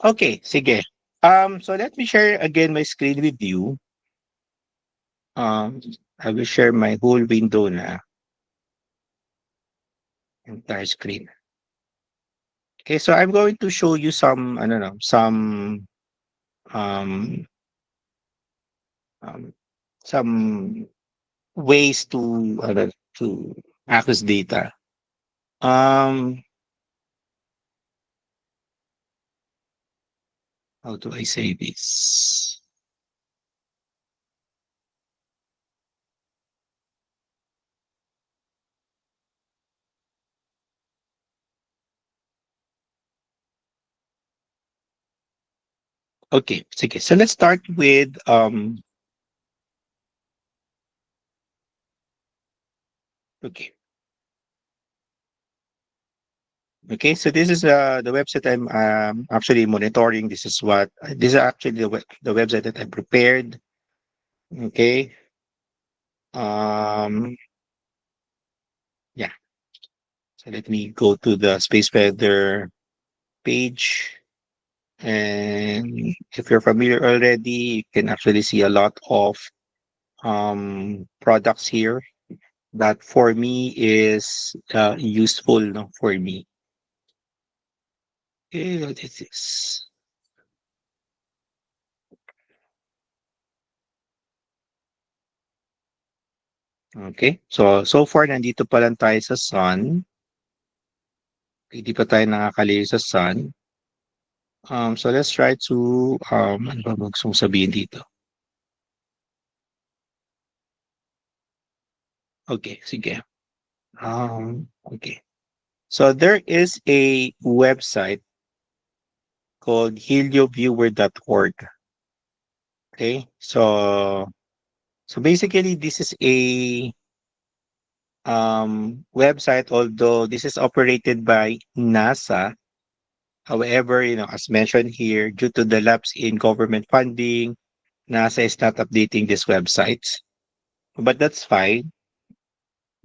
Okay, sige. So let me share again my screen with you. Um, I will share my whole window na, entire screen. Okay, so I'm going to show you some, I don't know, um, um, some ways to access data. Um, how do I say this? Okay, sige. So let's start with okay. Okay, so this is the website I'm actually monitoring. This is actually the website that I prepared. Okay. Um yeah. So let me go to the Space Weather page. And if you're familiar already, you can actually see a lot of products here that for me is useful, no, for me. Okay, what is this? Okay. So far nandito pa lang tayo sa sun. Hindi pa tayo nakakalayo sa sun. So let's try to ano ba gusto kong sabihin dito? Okay, sige. Okay. So there is a website called helioviewer.org. Okay. So basically this is a website, although this is operated by NASA. However, as mentioned here, due to the lapse in government funding, NASA is not updating this website. But that's fine.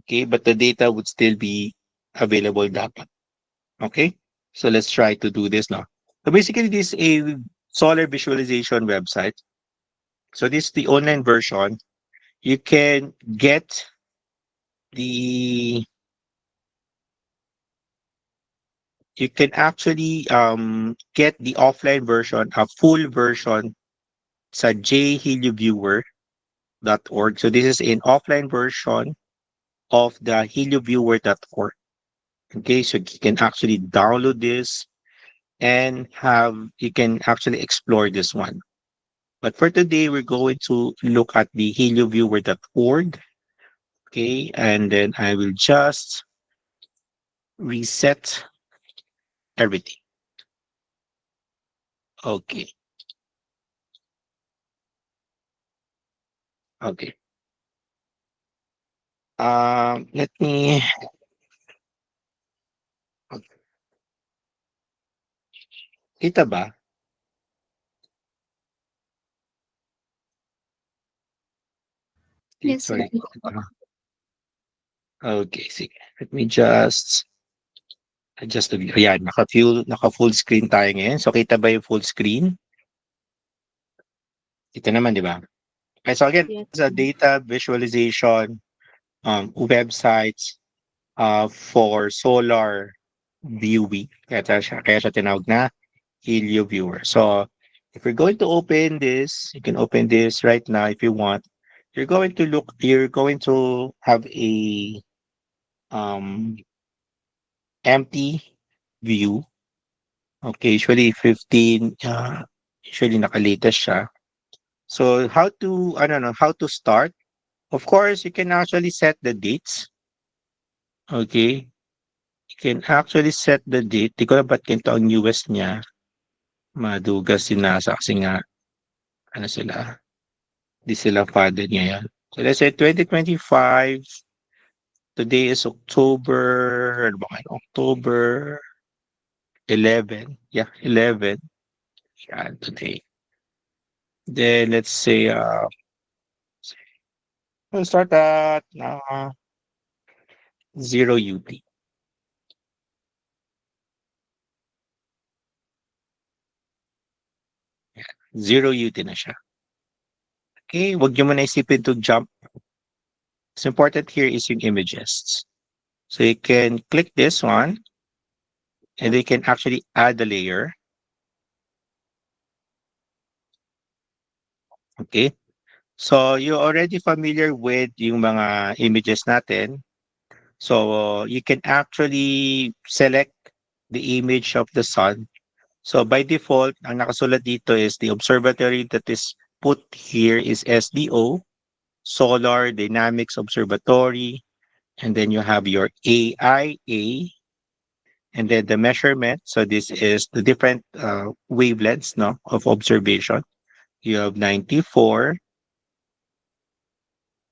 Okay, but the data would still be available dapat. Okay, so let's try to do this now. So basically, this is a solar visualization website. So this is the online version. You can get the you can actually get the offline version, a full version sa jhelioviewer.org. So this is an offline version of the helioviewer.org. Okay, so you can actually download this and you can actually explore this one. But for today, we're going to look at the helioviewer.org. Okay, and then I will just reset everything. Okay, okay. Let me. Kita ba? Yes, Sorry. nakita po. Okay, sige. Let me just adjust the view. Ayan, naka-full screen tayo ngayon. So, kita ba yung full screen? Kita naman, di ba? Okay, so again, Yes. this is a data visualization websites for solar viewing. Kaya siya tinawag na Helio Viewer. So, if you're going to open this, you can open this right now if you want. You're going to have a um, empty view. Okay, usually 15, usually naka-latest siya. So, I don't know, how to start? Of course, you can actually set the dates. Okay, you can actually set the date. Di ko alam ba't ganito ang US niya. Madugas si NASA kasi nga, ano sila, di sila funded ngayon. So let's say 2025, today is October, ano ba ngayon? October 11. Yeah, 11. Yan, today. Then let's say, we'll start at 0 UT. Zero UT na siya. Okay, wag nyo muna isipin to jump. What's important here is yung images. So you can click this one and you can actually add a layer. Okay. So you're already familiar with yung mga images natin. So you can actually select the image of the sun. So by default, ang nakasulat dito is the observatory that is put here is SDO, Solar Dynamics Observatory, and then you have your AIA, and then the measurement. So this is the different wavelengths no, of observation. You have 94,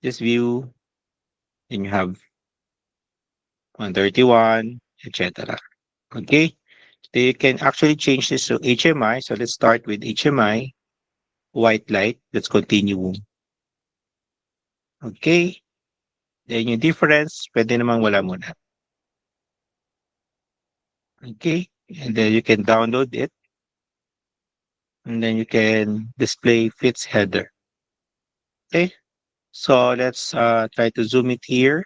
this view, then you have 131, etc. Okay, so you can actually change this to HMI. So let's start with HMI, white light. Let's continue. Okay, then yung difference, pwede namang wala muna. Okay, and then you can download it. And then you can display fits header. Okay, so let's try to zoom it here.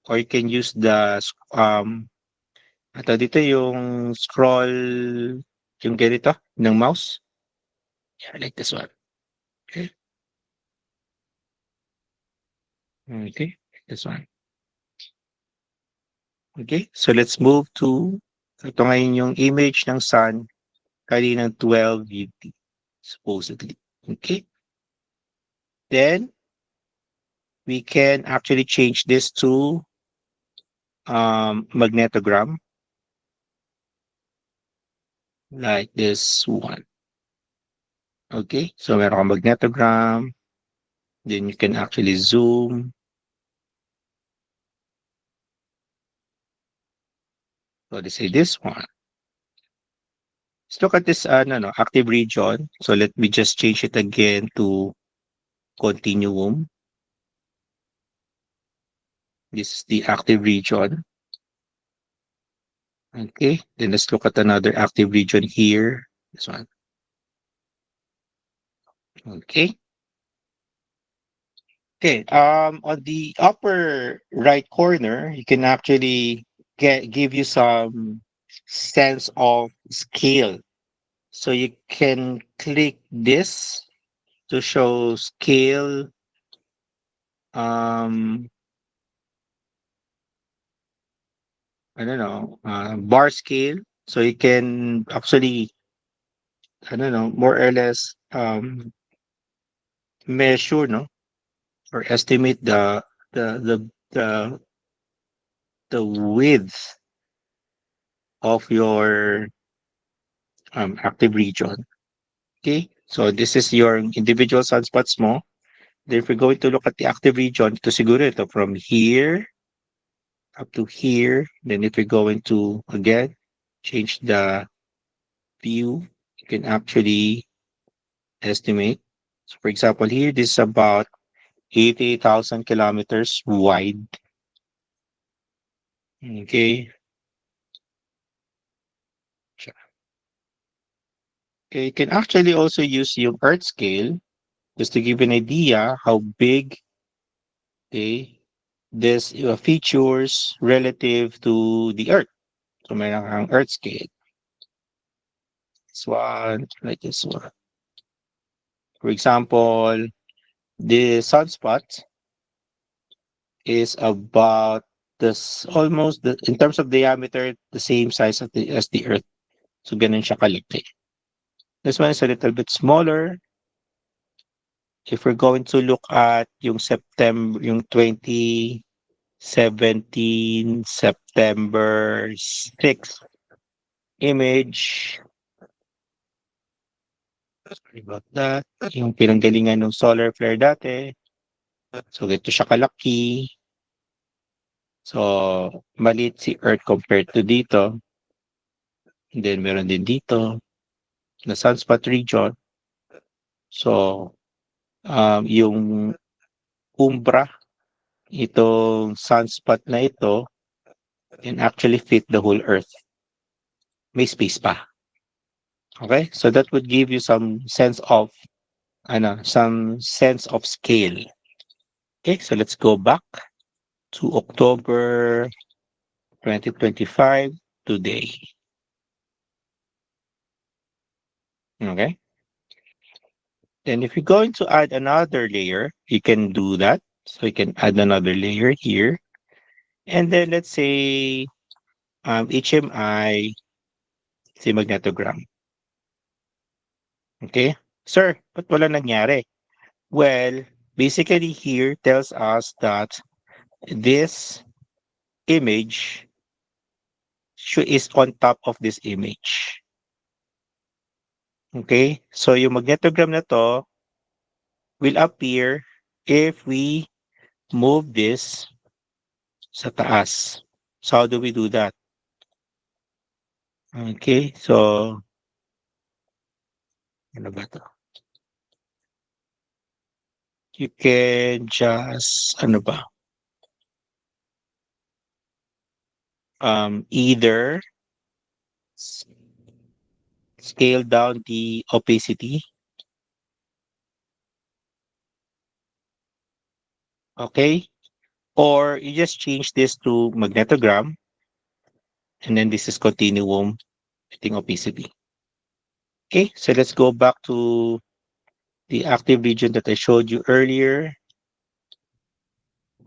Or you can use the ito dito yung scroll yung ganito ng mouse. Yeah, like this one. Okay. Okay, this one. Okay, so let's move to ito ngayon yung image ng sun kaninang 12 UT supposedly. Okay, then we can actually change this to magnetogram like this one. Okay, so meron kang magnetogram, then you can actually zoom. So let's say this one. Let's look at this no, active region. So let me just change it again to continuum. This is the active region. Okay, then let's look at another active region here. This one. Okay. Okay. On the upper right corner, you can actually give you some sense of scale. So you can click this to show scale. Um, I don't know, bar scale. So you can actually, I don't know, more or less measure, no, or estimate the the the the width of your active region. Okay, so this is your individual sunspots mo. Then if we're going to look at the active region, ito siguro ito from here up to here. Then if we're going to again change the view, you can actually estimate. So for example, here this is about 80,000 kilometers wide. Okay. Okay, you can actually also use yung Earth scale just to give an idea how big okay, this features relative to the Earth. So meron kang Earth scale. This one, like this one. For example, the sunspot is about this almost in terms of diameter the same size as the Earth. So ganun siya kalaki. This one is a little bit smaller. If we're going to look at yung September, yung 2017 September 6th image. Sorry about that. Yung pinanggalingan ng solar flare dati. So, ito siya kalaki. So, maliit si Earth compared to dito. And then, meron din dito na sunspot region. So, yung umbra, itong sunspot na ito, can actually fit the whole Earth. May space pa. Okay, so that would give you some sense of scale. Okay, so let's go back to October 2025 today. Okay, then if you're going to add another layer, you can do that. So you can add another layer here. And then let's say HMI, say magnetogram. Okay, sir, but wala nangyari? Well, basically here tells us that this image is on top of this image. Okay? So yung magnetogram na to will appear if we move this sa taas. So how do we do that? Okay? So ano ba to? You can just ano ba? Either scale down the opacity. Okay? Or you just change this to magnetogram, and then this is continuum, I think opacity. Okay, so let's go back to the active region that I showed you earlier.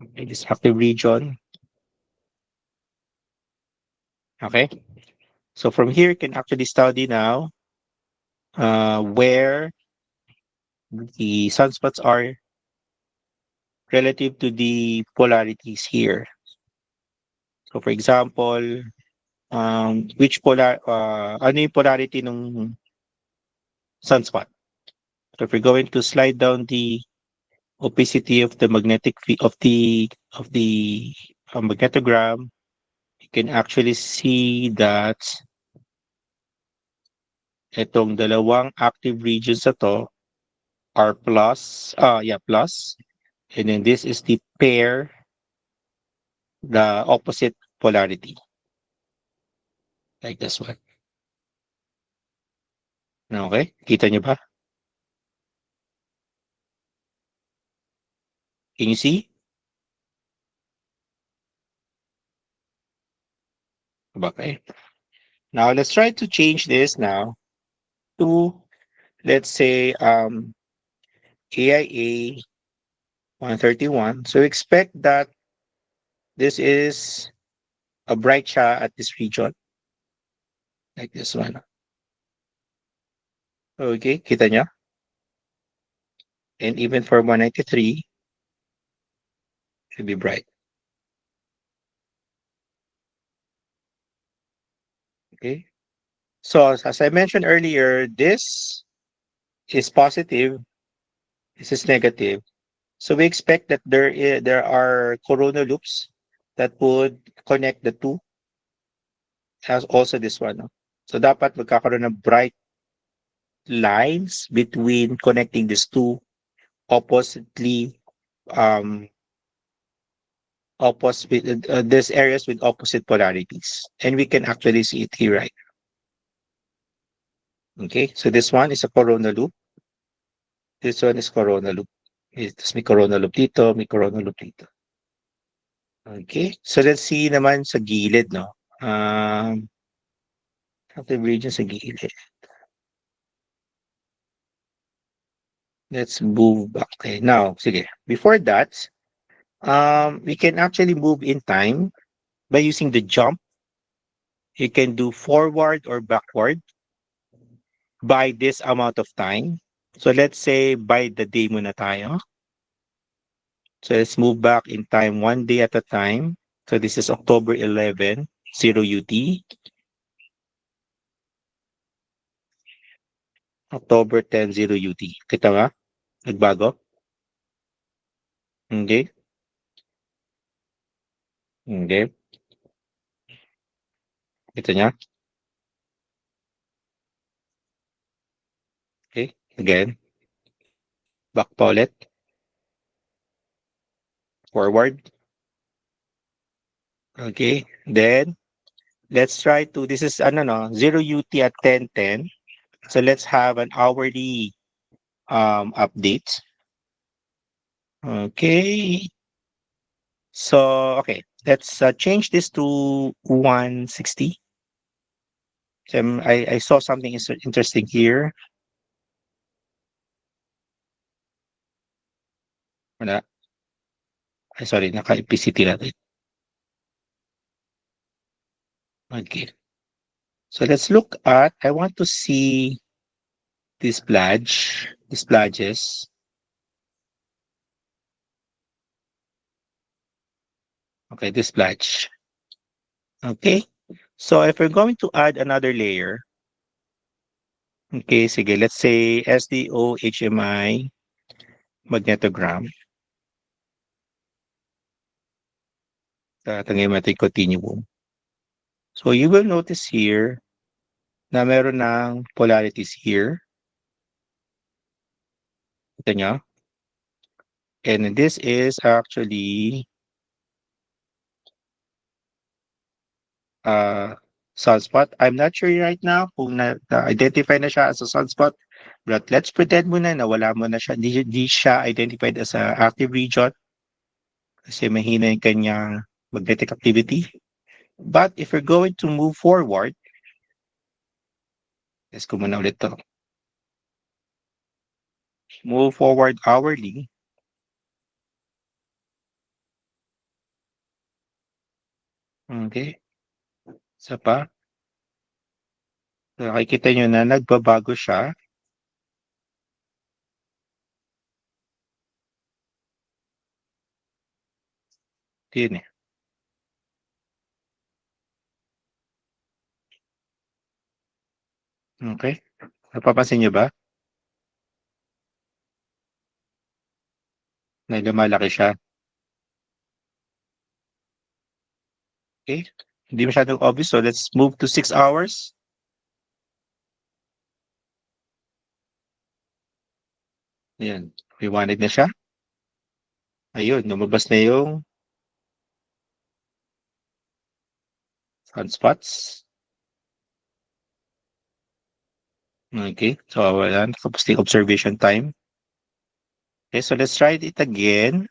Okay, this active region. Okay, so from here you can actually study now where the sunspots are relative to the polarities here. So for example, ano yung polarity ng sunspot? So if we're going to slide down the opacity of the of the magnetogram, you can actually see that itong dalawang active regions na to are plus, and then this is the pair, the opposite polarity, like this one. Okay, kita nyo ba? Can you see? Okay. Now let's try to change this now to, let's say, AIA 131. So expect that this is a bright siya at this region, like this one. Okay, kita nyo? And even for 193, should be bright. Okay. So as I mentioned earlier, this is positive, this is negative. So we expect that there are coronal loops that would connect the two, as also this one. No? So dapat magkakaroon ng bright lines between connecting these two oppositely um opposite these areas with opposite polarities, and we can actually see it here, right? Okay, so this one is a coronal loop. This one is coronal loop. Tapos may coronal loop dito, may coronal loop dito. Okay, so let's see naman sa gilid, no? Active region sa gilid. Let's move back. Okay, now, sige. Before that, we can actually move in time by using the jump. You can do forward or backward by this amount of time. So let's say by the day muna tayo. So let's move back in time 1 day at a time. So this is October 11, 0 UT. October 10, 0 UT. Kita nga? Nagbago? Hindi. Hindi. Kita niya? Okay. Again. Back pa ulit. Forward. Okay. Then, let's try to, this is ano no, 0 UT at 10:10. So let's have an hourly update. Okay. So, okay, let's change this to 160. So I saw something interesting here. Wala. Ay, sorry, naka-PCT natin. Okay. So let's look at, I want to see these pledges. Okay, this pledge. Okay. So if we're going to add another layer, okay, sige, let's say SDO HMI magnetogram. Tatangay natin continuum. So you will notice here na meron ng polarities here. Ito nyo. And this is actually sunspot. I'm not sure right now kung na-identify na siya as a sunspot, but let's pretend muna na wala mo na siya. Di siya identified as a active region kasi mahina yung kanyang magnetic activity. But if we're going to move forward, let's go muna ulit to. Move forward hourly. Okay. Isa pa. So, nakikita nyo na nagbabago siya. Yun eh. Okay. Napapansin nyo ba? Na lumalaki siya. Okay. Hindi masyadong obvious. So let's move to 6 hours. Ayan. Liwanag na siya. Ayun. Lumabas na yung sunspots. Okay. So ayan. Tapos yung observation time. Okay. So let's try it again.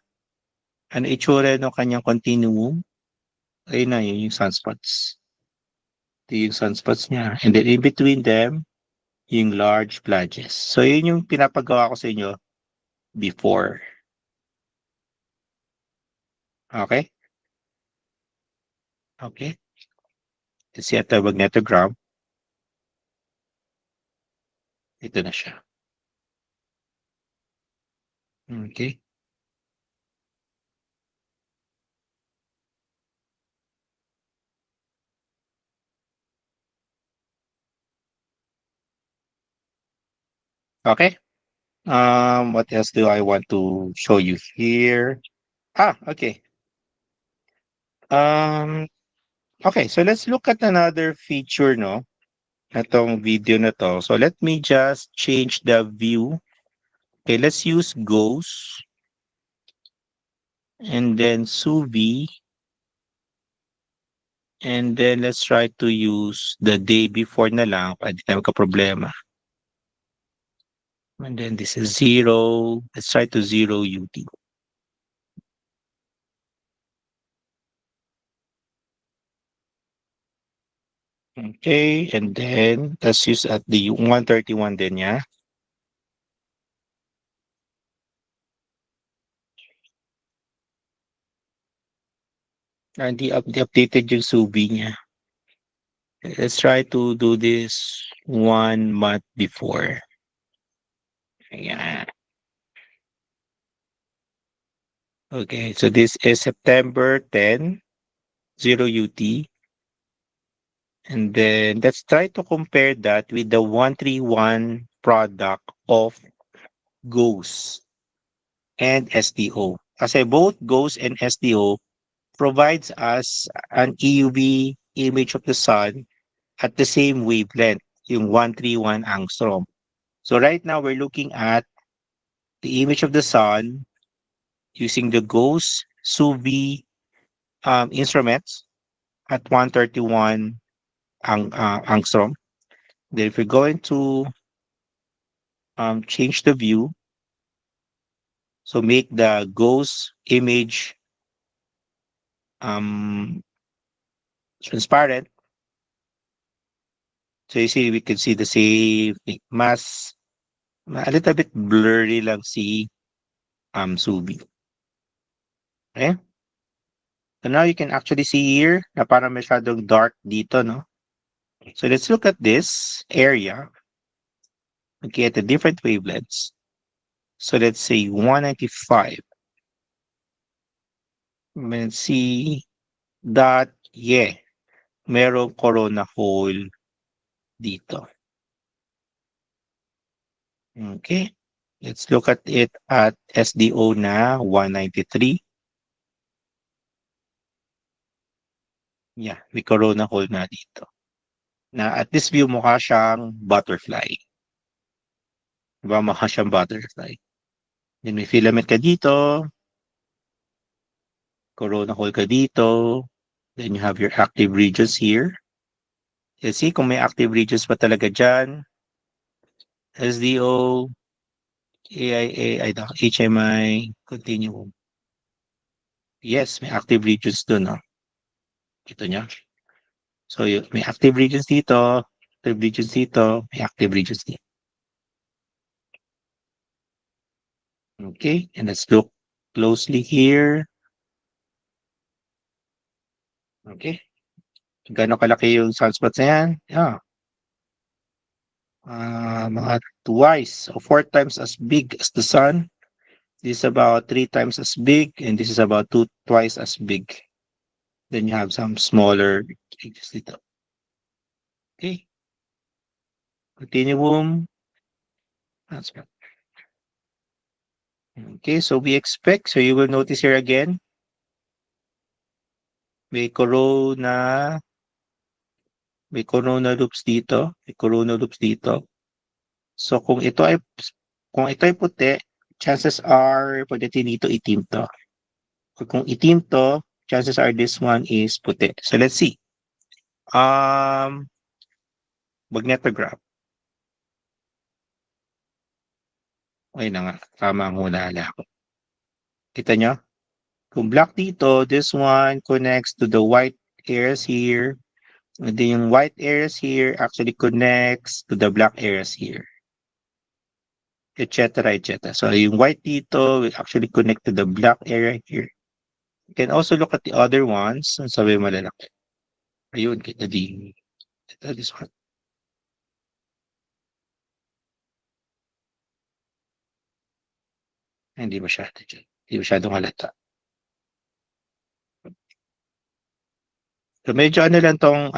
Ano itsura ng kanyang continuum? Ayun na yun yung sunspots. Ito yung sunspots niya. And then in between them, yung large pledges. So yun yung pinapagawa ko sa inyo before. Okay? Okay. Let's see at the magnetogram. Ito na siya. Okay. Okay. What else do I want to show you here? Okay. Um, okay, so let's look at another feature, no? Itong video na to. So let me just change the view. Okay, let's use ghost. And then Suvi. And then let's try to use the day before na lang para di tayo magka-problema. And then this is 0. Let's try to 0 UT. Okay, and then let's use at the 131 din niya. Hindi updated yung subi niya. Let's try to do this 1 month before. Ayan. Okay, so this is September 10, 0 UT. And then let's try to compare that with the 131 product of GOES and SDO. Kasi both GOES and SDO provides us an EUV image of the sun at the same wavelength, yung 131 angstrom. So right now we're looking at the image of the sun using the GOES SUVI instruments at 131 angstrom. Then if we're going to change the view. So make the ghost image um, transparent. So you see, we can see the same thing. A little bit blurry lang si Subi. Okay? So now you can actually see here na parang masyadong dark dito, no? So let's look at this area. Okay, at the different wavelengths. So let's say 195. Let's see that, yeah, merong corona hole dito. Okay. Let's look at it at SDO na 193. Yeah, may corona hole na dito. Na at this view mukha siyang butterfly. Diba? Mukha siyang butterfly. Then may filament ka dito, corona hole ka dito, then you have your active regions here. You see kung may active regions pa talaga dyan, SDO, AIA, HMI, continuum. Yes, may active regions dun, no? Kita nyo? So, may active regions dito, active regions dito, may active regions dito. Okay, and let's look closely here. Okay. Gano'ng kalaki yung sunspots na yan? Yeah. Mga twice or 4 times as big as the sun. This is about 3 times as big, and this is about twice as big. Then you have some smaller changes dito. Okay. Continuum. Sunspot. Okay, so we expect, so you will notice here again, may corona, may corona loops dito, may corona loops dito. So kung ito ay puti, chances are pwede dito itim to. Kung itim to, chances are this one is puti. So let's see. Magnetograph. Ay na nga, tama ang hulala ko. Kita nyo? Kung black dito, this one connects to the white areas here. And then yung white areas here actually connects to the black areas here. Etc. etc. So yung white dito will actually connect to the black area here. You can also look at the other ones. Ang sabi malalaki. Ayun, kita din. Ito, this one. Hindi masyado dyan. Hindi masyadong halata. So medyo ano lang tong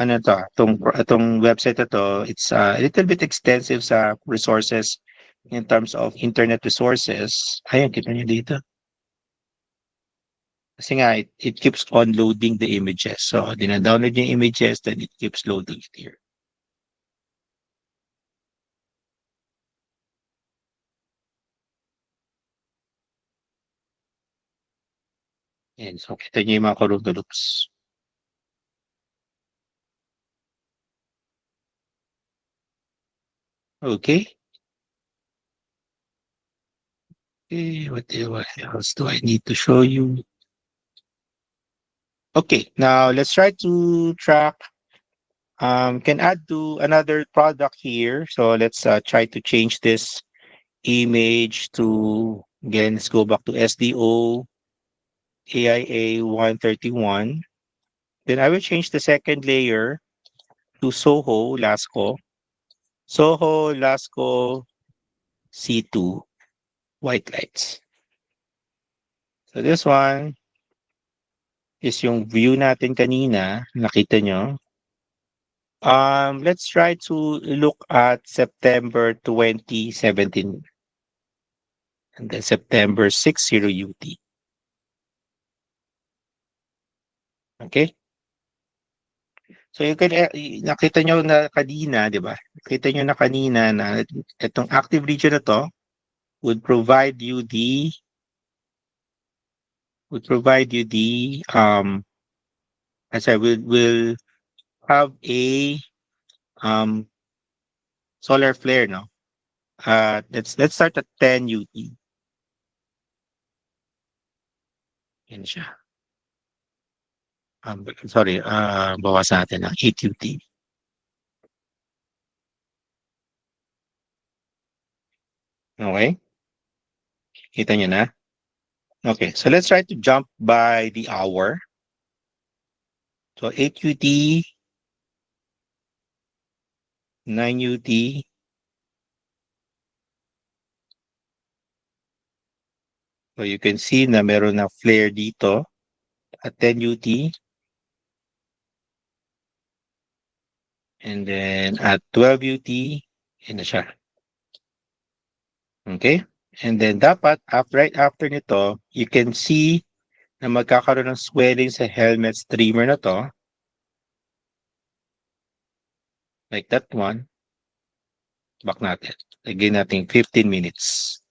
website na to, it's a little bit extensive sa resources in terms of internet resources. Ayun, kita niyo dito. Kasi nga, it keeps on loading the images. So, dina-download yung images, then it keeps loading it here. And so, kita niyo yung mga corona loops. Okay. Okay, what else do I need to show you? Okay, now let's try to track. Can add to another product here. So let's try to change this image to, again, let's go back to SDO AIA 131. Then I will change the second layer to Soho Lasco. Soho Lasco C2 white lights. So this one is yung view natin kanina. Nakita nyo. Let's try to look at September 2017 and then September 60 UT. Okay? So you can, nakita nyo na kanina, di ba? Nakita nyo na kanina na itong active region na to would provide you the as I will have a solar flare, no? Let's start at 10 UT. Yan siya. Sorry, bawas natin ng 8 UT. Okay? Kita niyo na? Okay, so let's try to jump by the hour. So 8 UT, 9 UT, so you can see na meron na flare dito at 10 UT. And then at 12 UT, yan na siya. Okay? And then dapat, right after nito, you can see na magkakaroon ng swelling sa helmet streamer na to. Like that one. Back natin. Again natin 15 minutes.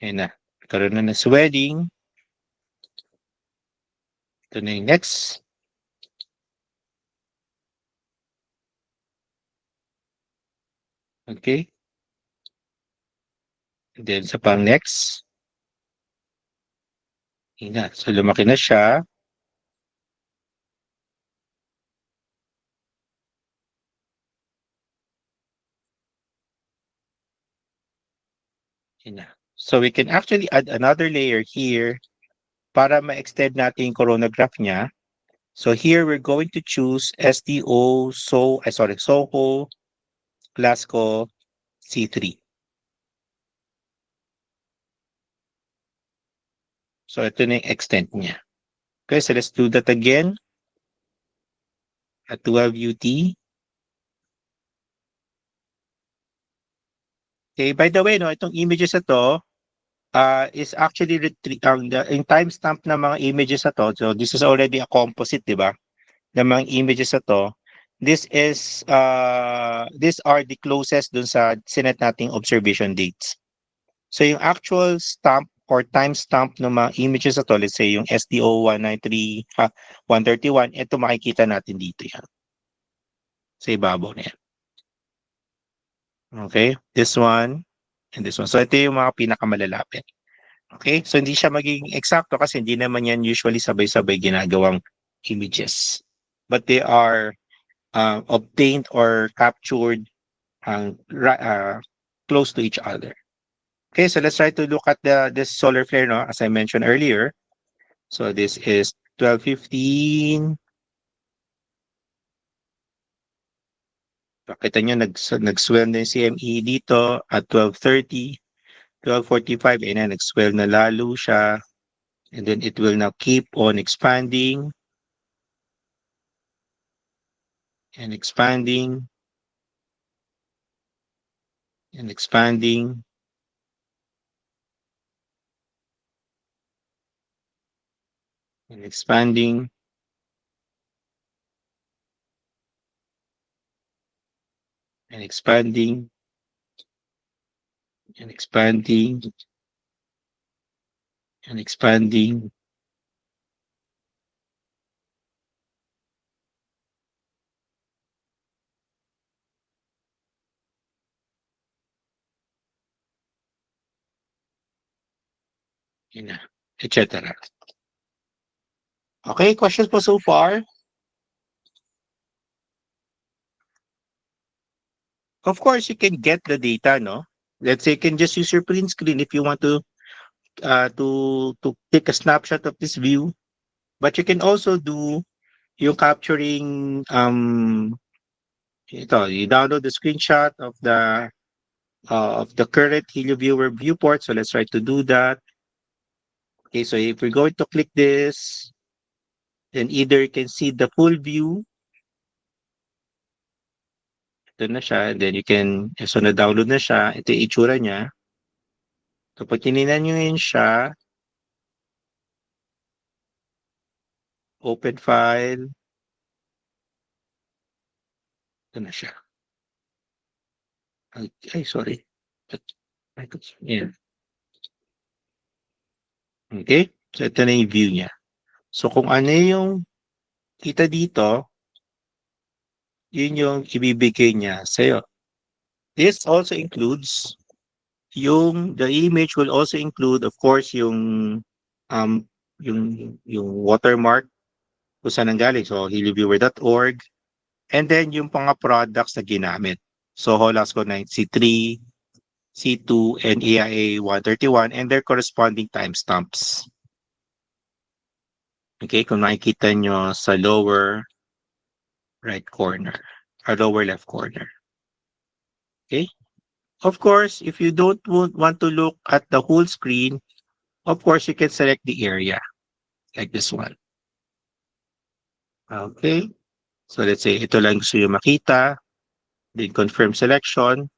Ayan na. Karoon na ng swelling. Ito na yung next. Okay. And then sa pang next. Ayan na. So lumaki na siya. Ayan na. So we can actually add another layer here para ma-extend natin yung coronagraph niya. So here we're going to choose STO, Soho, Glasgow, C3. So ito na yung extent niya. Okay, so let's do that again at 12 UT. Okay, by the way, no, itong images na to is actually yung timestamp ng mga images na to. So this is already a composite, di ba? Ng mga images na to. These are the closest dun sa sinet nating observation dates. So yung actual stamp or timestamp ng mga images na to, let's say yung STO 131, ito makikita natin dito yan. Sa ibabaw na yan. Okay? This one and this one. So ito yung mga pinakamalalapit. Okay? So hindi siya magiging eksakto kasi hindi naman yan usually sabay-sabay ginagawang images. But they are obtained or captured close to each other. Okay, so let's try to look at this solar flare, no, as I mentioned earlier. So this is 12:15. Pakita nyo, nag-swell na yung CME dito at 12:30, 12:45, and then nag-swell na lalo siya. And then it will now keep on expanding and expanding and expanding and expanding and expanding and expanding and expanding. Yun na, etc. Okay, questions po so far? Of course, you can get the data, no? Let's say you can just use your print screen if you want to take a snapshot of this view. But you can also do yung capturing ito, you download the screenshot of the current HelioViewer viewport. So let's try to do that. Okay, so if we're going to click this, then either you can see the full view. Ito na siya. And then you can, so na-download na siya. Ito yung itsura niya. So pag tinignan nyo yun siya, open file, ito na siya. Ay sorry. Yeah. Okay, so ito na yung view niya. So kung ano yung kita dito, yun yung ibibigay niya sa'yo. This also includes the image will also include of course um yung watermark kung saan nanggaling. So helioviewer.org and then yung mga products na ginamit. So Holasco 9C3, C2, and AIA 131 and their corresponding timestamps. Okay, kung makikita nyo sa lower right corner or lower left corner. Okay? Of course, if you don't want to look at the whole screen, of course, you can select the area like this one. Okay? So let's say ito lang gusto nyo makita, then confirm selection.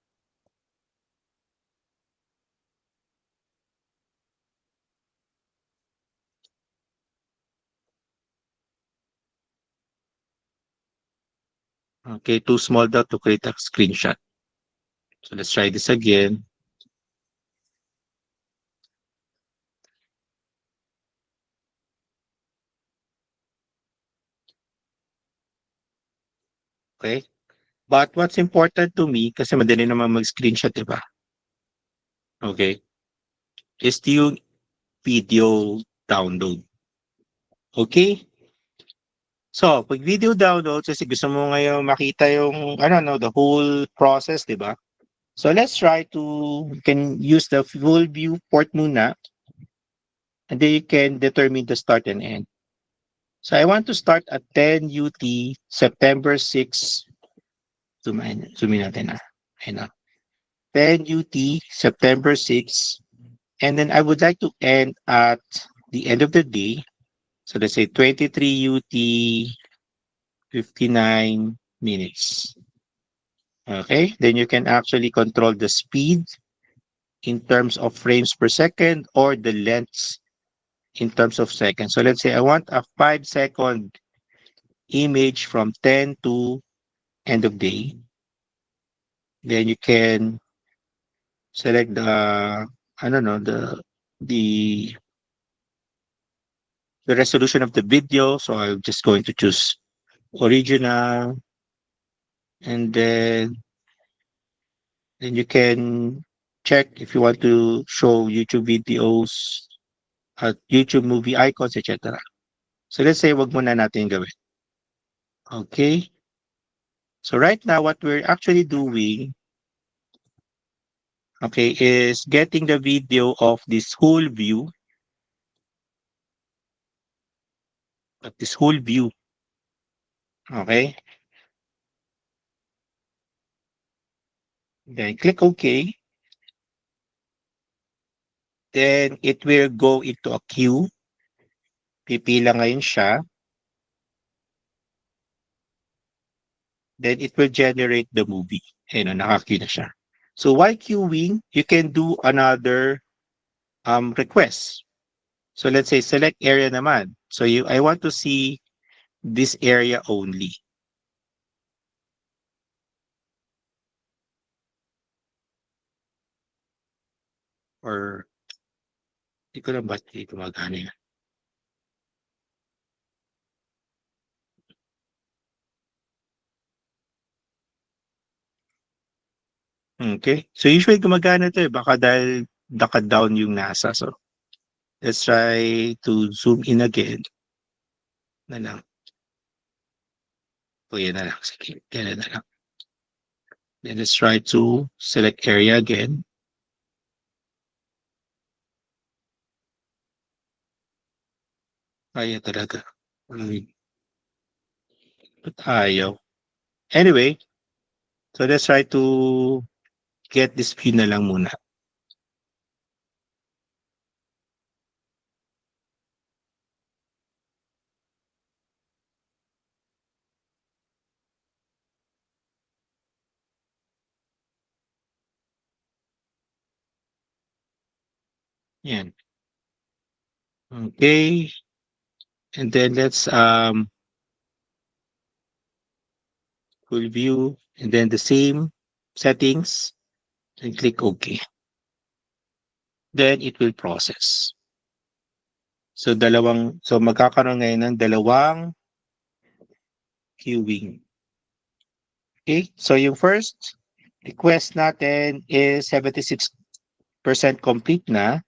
Okay, too small dot to create a screenshot. So let's try this again. Okay? But what's important to me, kasi madali naman mag-screenshot, di ba? Okay? Is yung video download. Okay? So, pag video download, kasi gusto mo ngayon makita yung, ano, no, the whole process, di ba? So, let's try to, you can use the full viewport muna, and then you can determine the start and end. So, I want to start at 10 UT, September 6, zoom in natin na. Ayun na. 10 UT, September 6, and then I would like to end at the end of the day. So, let's say 23 UT, 59 minutes. Okay, then you can actually control the speed in terms of frames per second or the length in terms of seconds. So let's say I want a 5-second image from 10 to end of day. Then you can select I don't know, the, the resolution of the video. So I'm just going to choose original and then you can check if you want to show YouTube videos at YouTube movie icons, etc. So let's say wag muna natin gawin. Okay? So right now what we're actually doing, okay, is getting the video of this whole view. Of this whole view. Okay? Then click OK. Then it will go into a queue. Pipila ngayon siya. Then it will generate the movie. Ayun, naka-queue na siya. So while queuing, you can do another request. So let's say select area naman. So I want to see this area only. Or hindi ko na ba't dito magana yan. Okay. So usually gumagana to eh. Baka dahil naka-down yung nasa. So let's try to zoom in again. Na lang. O yan na lang. Sige. Yan na lang. Then let's try to select area again. Ayaw talaga. Ba't ayaw? Anyway, so let's try to get this view na lang muna. Yan. Okay. And then let's full view and then the same settings and click OK. Then it will process. So magkakaroon ngayon ng dalawang queuing. Okay? So yung first request natin is 76% complete na.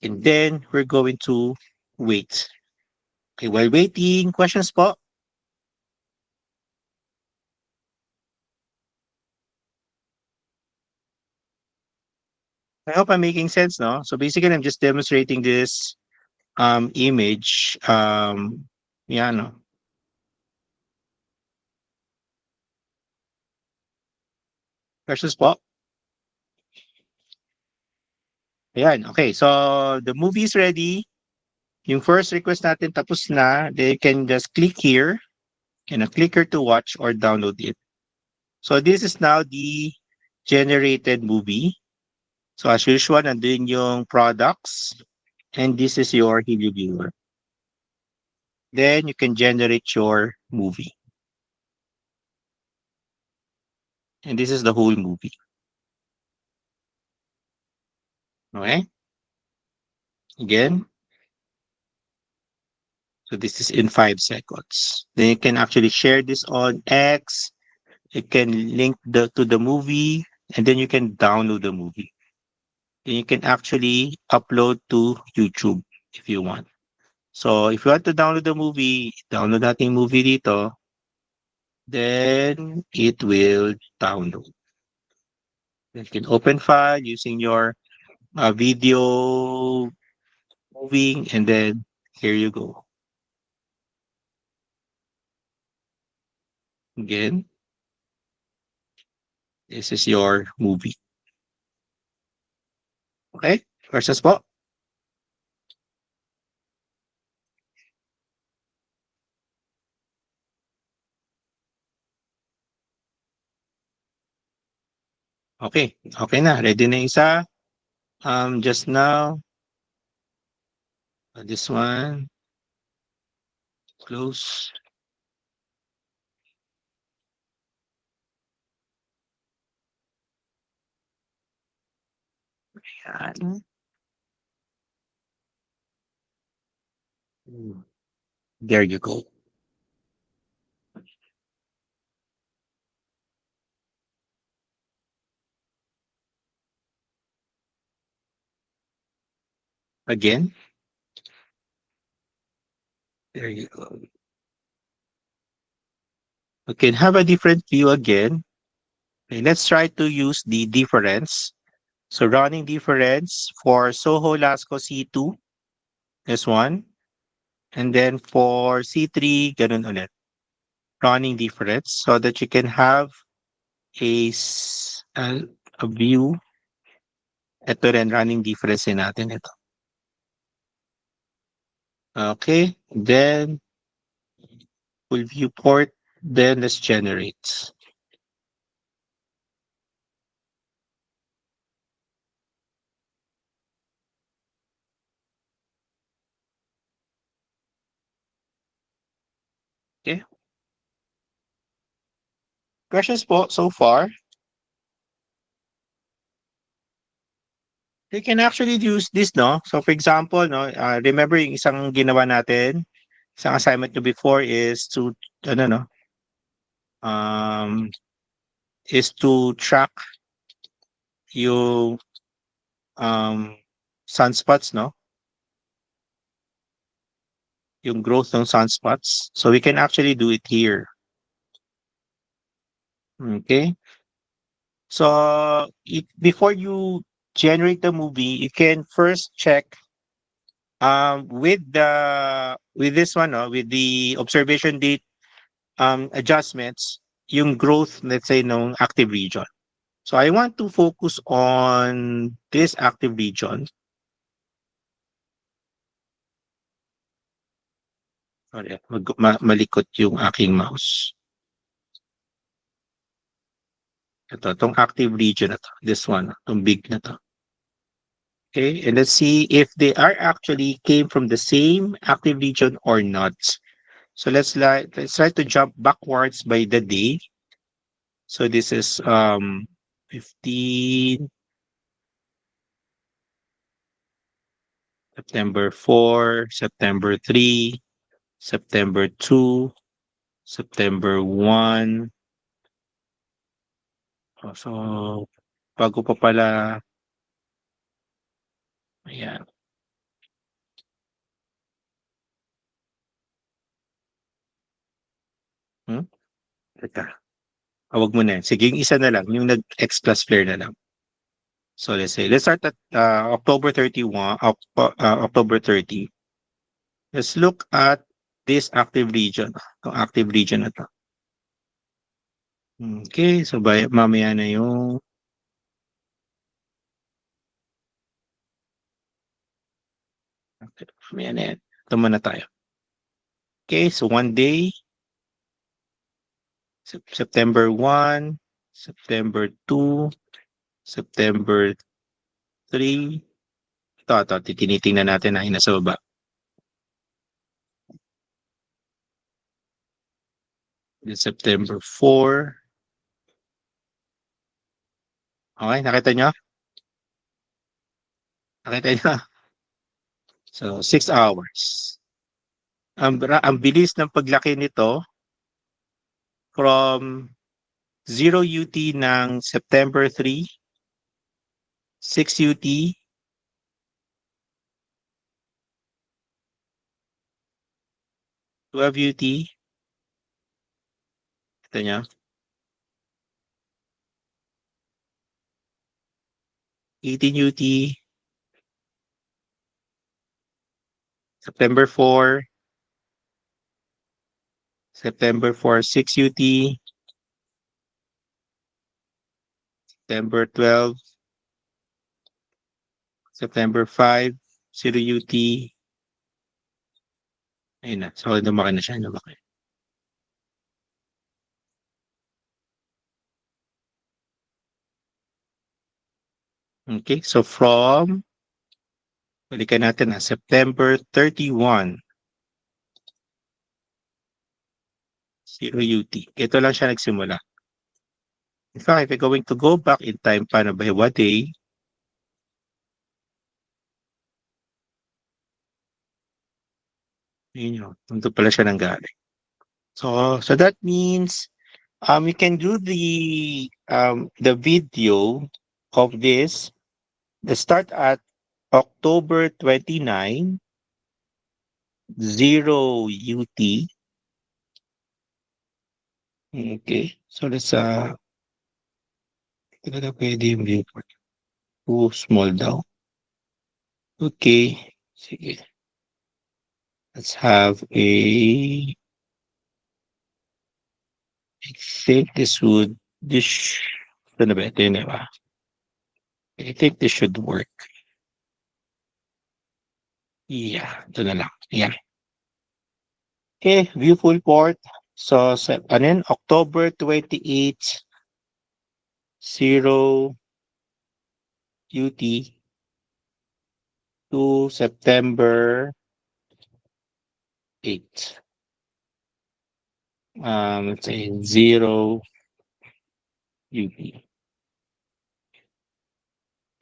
And then we're going to wait. Okay, while waiting, questions po? I hope I'm making sense, no? So basically, I'm just demonstrating this image. Yeah, no. Questions po? Ayan, okay. So the movie is ready. Yung first request natin tapos na. They can just click here and click here to watch or download it. So this is now the generated movie. So as usual, nandun yung products and this is your Helio viewer. Then you can generate your movie. And this is the whole movie. Okay? Again. So this is in 5 seconds. Then you can actually share this on X. You can link to the movie and then you can download the movie. Then you can actually upload to YouTube if you want. So if you want to download the movie, download natin yung movie dito, then it will download. Then you can open file using your video moving and then here you go. Again, this is your movie. Okay? Questions po? Okay. Okay na. Ready na yung isa. Just now, this one, close. Yan. There you go. Again, there you go. Okay, have a different view again. Okay, let's try to use the difference. So running difference for Soho Lasco C2 is one. And then for C3, ganun ulit. Running difference so that you can have a view. Ito rin, running difference din natin ito. Okay, then we'll viewport, then let's generate. Okay. Questions po so far? You can actually use this, no? So for example, no, remember yung isang ginawa natin, isang assignment nyo before is to, ano, no, um, is to track yung sunspots, no? Yung growth ng sunspots. So we can actually do it here. Okay. So before you generate the movie, you can first check with this one, no, with the observation date adjustments, yung growth, let's say, ng active region. So I want to focus on this active region. Sorry, malikot yung aking mouse. Ito, itong active region na to. This one, itong big na to. Okay, and let's see if they are actually came from the same active region or not. So let's try to jump backwards by the day. So this is 15. September 4, September 3, September 2, September 1. Oh, so, bago pa pala, ayan. Hmm? Teka, wag mo na yan. Sige, yung isa na lang, yung nag-X plus flare na lang. So let's start at October 31, October 30. Let's look at this active region. Itong active region na to. Okay, so mamaya na yung mamaya na yan. Ito muna tayo. Okay, so one day, September 1, September 2, September 3. Ito, tinitingnan natin na nasa baba. Then September 4. Okay, nakita nyo? Nakita nyo? So, 6 hours. Ang bilis ng paglaki nito from 0 UT ng September 3, 6 UT, 12 UT, ito nyo, 18 UT, September 4, September 4, 6 UT, September 12, September 5, 0 UT. Ayun na, so lumaki na siya, lumaki. Okay, so balikan natin na, September 31, 0 UT. Ito lang siya nagsimula. In fact, if we're going to go back in time, paano ba? What day? Yun yun. Nandun pala siya nanggaling. So that means we can do the video of this. The start at October 29, 0 UT. Okay. So let's talaga pwede yung viewport. Too small daw. Okay. Sige. Let's have I think ito na ba? Ito yun, diba? I think this should work. Yeah, ito na lang. Yeah. Okay, view full port. So, ano yun? October 28, 0 UT to September 8. Let's say 0 UT.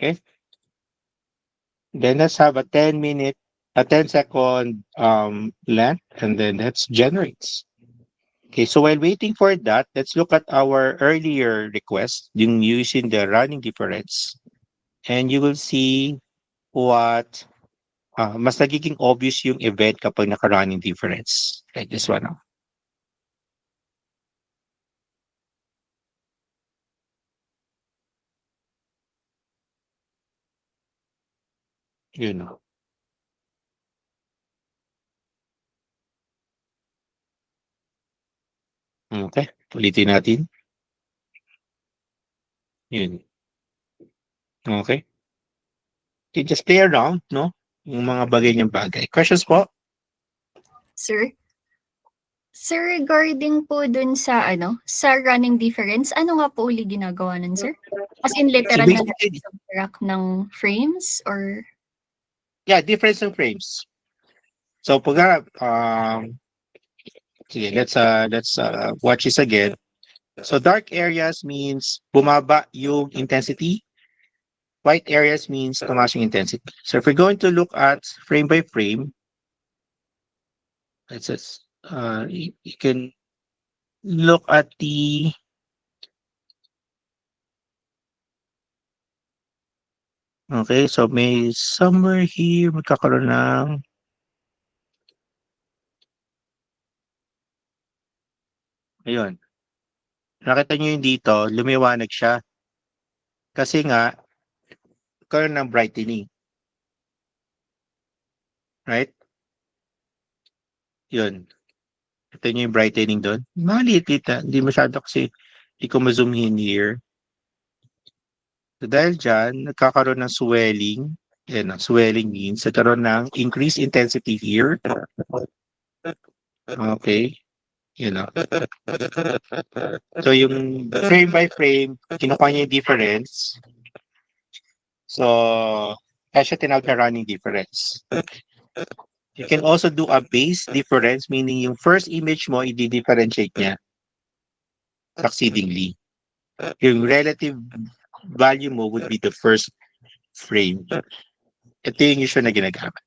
Okay. Then let's have a 10-second length, and then let's generate. Okay, so while waiting for that, let's look at our earlier request yung using the running difference. And you will see what mas nagiging obvious yung event kapag naka-running difference. Like this one. Yun. Okay, ulitin natin. Yun. Okay. Okay, just play around, no? Yung mga bagay niyang bagay. Questions po? Sir? Sir, regarding po dun sa sa running difference, ano nga po uli ginagawa nun, sir? As in literal na subtract ng frames or? Yeah, difference ng frames. So pag sige, let's watch this again. So dark areas means bumaba yung intensity. white areas means flashing intensity. So if we're going to look at frame by frame, it says you can look at the okay, so may somewhere here magkakaroon ng ayun. Nakita niyo yung dito, lumiwanag siya. Kasi nga, karoon ng brightening. Right? Yun. Ito niyo yung brightening doon. Maliit-liit na. Hindi masyado kasi hindi ko ma-zoom in here. So dahil dyan, nagkakaroon ng swelling. Yan, ang swelling means nagkaroon ng increased intensity here. Okay. You know. So yung frame by frame, kinukuha niya yung difference. So, kaya siya tinawag na running difference. You can also do a base difference, meaning yung first image mo, i-differentiate niya succeedingly. Yung relative value mo would be the first frame. Ito yung usual na ginagamit.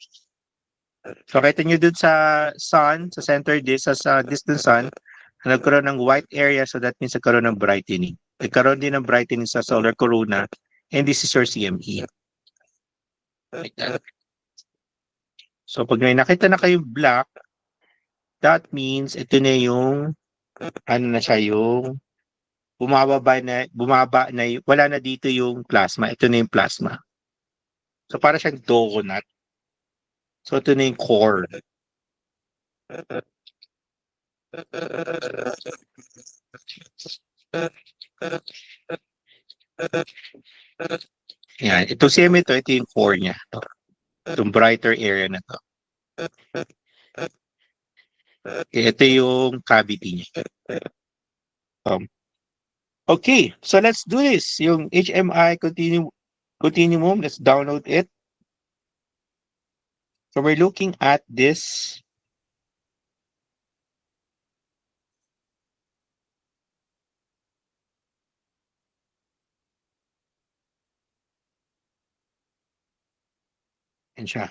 So, kita nyo dun sa sun, sa center disk, sa distant sun, nagkaroon ng white area, so that means nagkaroon ng brightening. Nagkaroon din ng brightening sa solar corona, and this is your CME. Like that. So, pag may nakita na kayong black, that means ito na yung, ano na siya, yung bumaba na, wala na dito yung plasma. Ito na yung plasma. So, para siyang donut. So, ito na yung core. Yan. Itong CME ito yung core niya. Itong brighter area na to. Ito yung cavity niya. Okay, so let's do this. Yung HMI continuum, let's download it. So we're looking at this. Yan siya.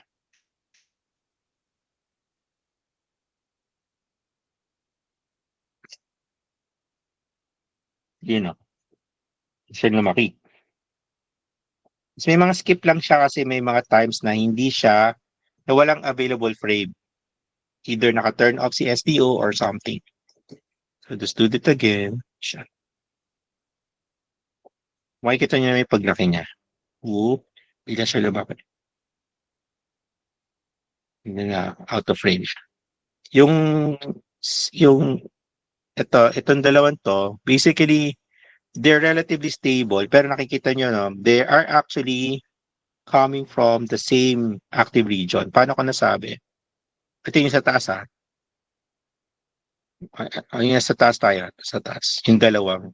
Yun o. Siya lumaki. So may mga skip lang siya kasi may mga times na hindi siya, na walang available frame. Either naka-turn off si SDO or something. So just do it again. Siya. Makikita niyo may paglaki niya. Bigla siya lumaki. Hindi na out of frame siya. Yung itong dalawang to, basically, they're relatively stable, pero nakikita nyo, no, they are actually coming from the same active region. Paano ko nasabi? Ito yung sa taas, ha? Yung sa taas tayo, sa taas. Yung dalawang.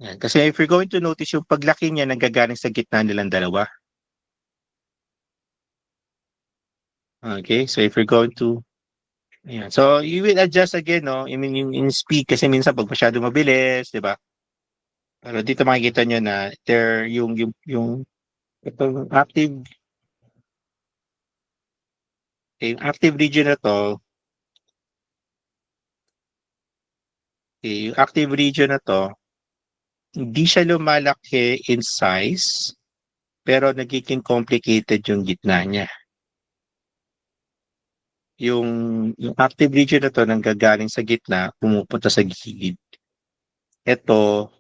Yan. Kasi if you're going to notice, yung paglaki niya nanggagaling sa gitna nilang dalawa. Okay, so if you're going to ayan. So you will adjust again, no? I mean yung speed kasi minsan pag masyado mabilis, 'di ba? Pero dito makikita nyo na there yung itong active region na to, yung active region na to, hindi siya lumalaki in size, pero nagiging complicated yung gitna niya. Yung active region na to nanggagaling sa gitna, pumupunta sa gilid. Ito,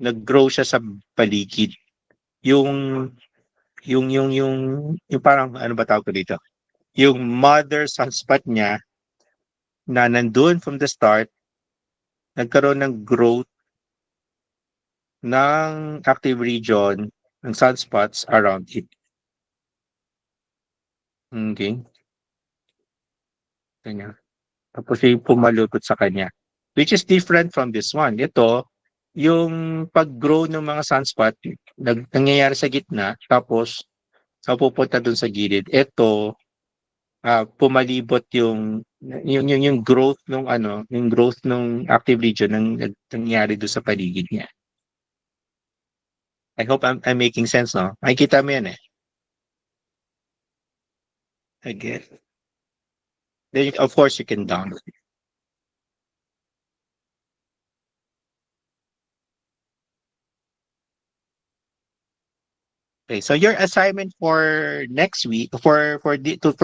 nag-grow siya sa paligid. Yung parang ano ba tawag ko dito? Yung mother sunspot niya na nandun from the start, nagkaroon ng growth ng active region ng sunspots around it. Okay. Kanya. Tapos yung pumalupot sa kanya. Which is different from this one. Ito, yung pag-grow ng mga sunspot, nangyayari sa gitna, tapos pupunta dun sa gilid. Ito, pumalibot yung yung growth nung ano, yung growth nung active region nangyari doon sa paligid niya. I hope I'm making sense, no? Makikita mo yan eh. Again. Then, of course, you can download. Okay, so your assignment for next week, for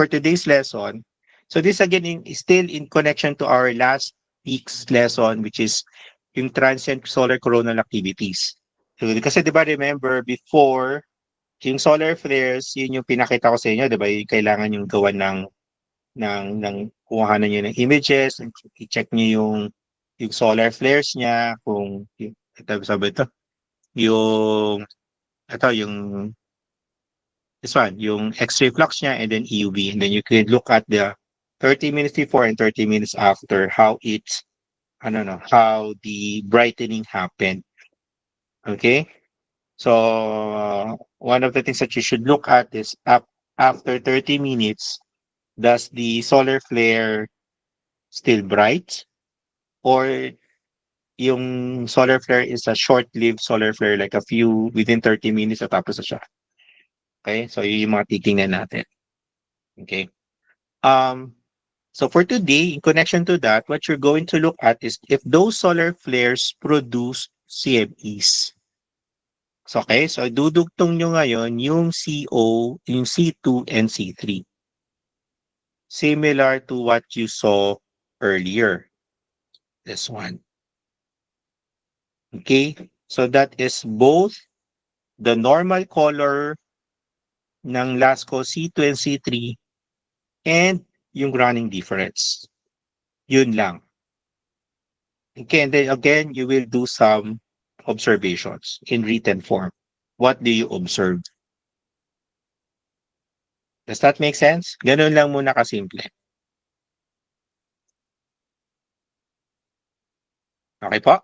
today's lesson, so this again is still in connection to our last week's lesson, which is yung transient solar coronal activities. So, kasi di ba remember before, yung solar flares, yun yung pinakita ko sa inyo, di ba? Yung kailangan yung gawan ng kuhanan nyo ng images, i-check nyo yung solar flares niya, kung, ito, sabi ito, yung, ito, yung this one, yung X-ray flux niya and then EUV. And then you can look at the 30 minutes before and 30 minutes after how it's, I don't know, how the brightening happened. Okay? So, one of the things that you should look at is after 30 minutes, does the solar flare still bright? Or yung solar flare is a short-lived solar flare, like within 30 minutes, at tapos na siya. Okay? So, yun yung mga titingnan natin. Okay? So for today, in connection to that, what you're going to look at is if those solar flares produce CMEs. So, okay, so dudugtong nyo ngayon yung CO, yung C2 and C3. Similar to what you saw earlier. This one. Okay, so that is both the normal color ng LASCO C2 and C3 and yung running difference. Yun lang. Okay, and then again, you will do some observations in written form. What do you observe? Does that make sense? Ganun lang muna kasimple. Okay po?